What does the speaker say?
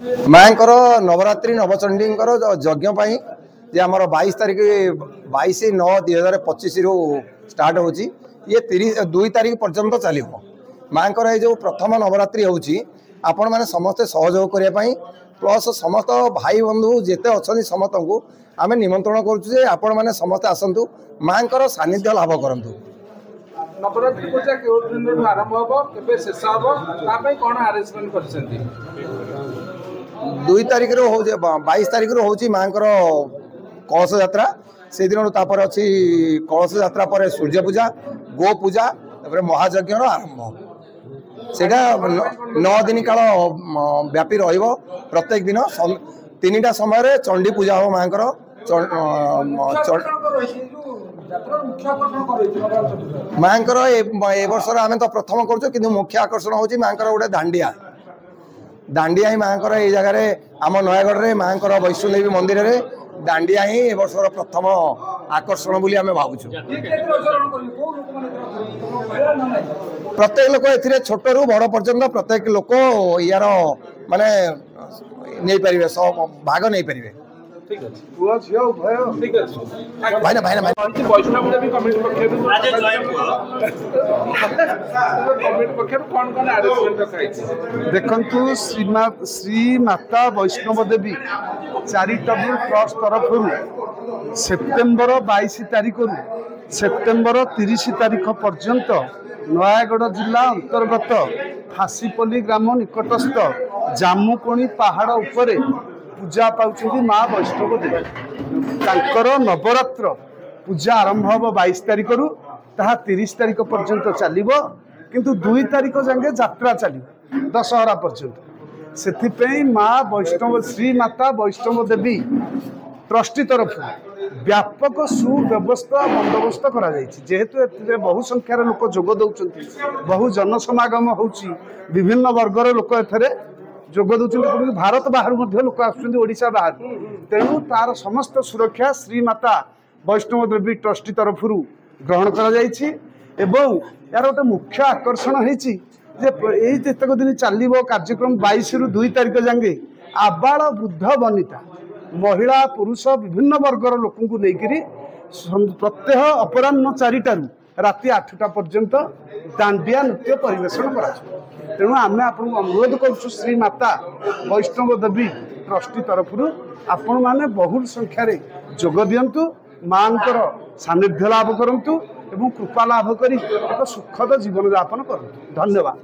माँकर नवरात्रि नवचंडी यज्ञ जे आमर 22 तारीख 22/9/2025 रु स्टार्ट होची ये 2 तारीख पर्यंत चलो। माँकर ये जो प्रथम नवरात्रि होची आपण माने समस्ते सहयोग करने प्लस समस्त भाई बंधु जेते अच्छा समस्त को आम निमंत्रण करुचे आपण माने समस्ते आसतु माँकर सानिध्य लाभ करूँ। नवरात्रि पूजा के आरंभ हम के शेष हम कौन आरेंजमेंट कर 2 तारीख रो 22 तारीख रो होची माँकर कलश यात्रा से दिन तापर अच्छी कलश यात्रा पर सूर्य पूजा गो पूजा महायज्ञ आरंभ से 9 दिन काल व्यापी रहिबो। प्रत्येक दिन 3टा समय चंडी पूजा हो माँकर माँकर ए वर्ष आम तो प्रथम कर मुख्य आकर्षण होची माँकर गोटे दांडिया दांडिया ही माँकर ये जगह आम नयगढ़ में माँकर वैष्णोदेवी मंदिर रे दांडिया ही ए वर्ष प्रथम आकर्षण बोली आम भावुँ। प्रत्येक लोक ए छोट रु बड़ पर्यंत प्रत्येक लोक यार माने नहीं पारे सब भाग नहीं पारे। ठीक है पुआ झिया उभय ठीक है भाईना भाईना वैष्णव देवी कमिटी पक्षरु आज जय कमिटी पक्षरु कोन कोन अरेंजमेंट रखाई देखंतु श्री माता वैष्णव देवी चैरिटेबल ट्रस्ट तरफ सेप्टेम्बर 22 तारीख रु सेप्टेम्बर 30 तारीख पर्यंत नयागढ़ जिला अंतर्गत फासीपल्ली ग्राम निकटस्थ जामुकोणी पहाड़ उपरे पूजा पाउछंती माँ वैष्णव देवी। तांकर नवरात्र पूजा आरंभ हम 22 तारीख रु 30 तारीख पर्यंत चलिबो किंतु 2 तारीख जांगे यात्रा चलिबो दशहरा पर्यंत। सेथिपई माँ वैष्णव श्री माता वैष्णव देवी ट्रस्टी तरफ व्यापक सुव्यवस्था बंदोबस्त करा जायछि। जेहेतु एते बहु संख्यार लोक जोग दउछंती बहु जनसमागम होउछि विभिन्न वर्गर लोक एथरे जोग दौरान भारत बाहर लोक आशा बाहर तेणु तार समस्त सुरक्षा श्री माता वैष्णव देवी ट्रस्टी तरफ ग्रहण कर यार गोटे मुख्य आकर्षण होतक दिन चलो कार्यक्रम 22 रु 2 तारीख जांगे आबाल वृद्ध वनिता महिला पुरुष विभिन्न वर्गर लोक लेकिन प्रत्यह अपराह्न 4टारू राति 8टा पर्यंत दांडिया नृत्य परिवेषण करा। तेणु आम आपको अनुरोध करुँ श्री माता वैष्णव देवी ट्रस्टी तरफ आपण मैंने बहुल संख्यार जोग दिंतु माँकर सानिध्य लाभ करूँ एवं कृपा लाभ कर एक सुखद जीवन यापन करूँ। धन्यवाद।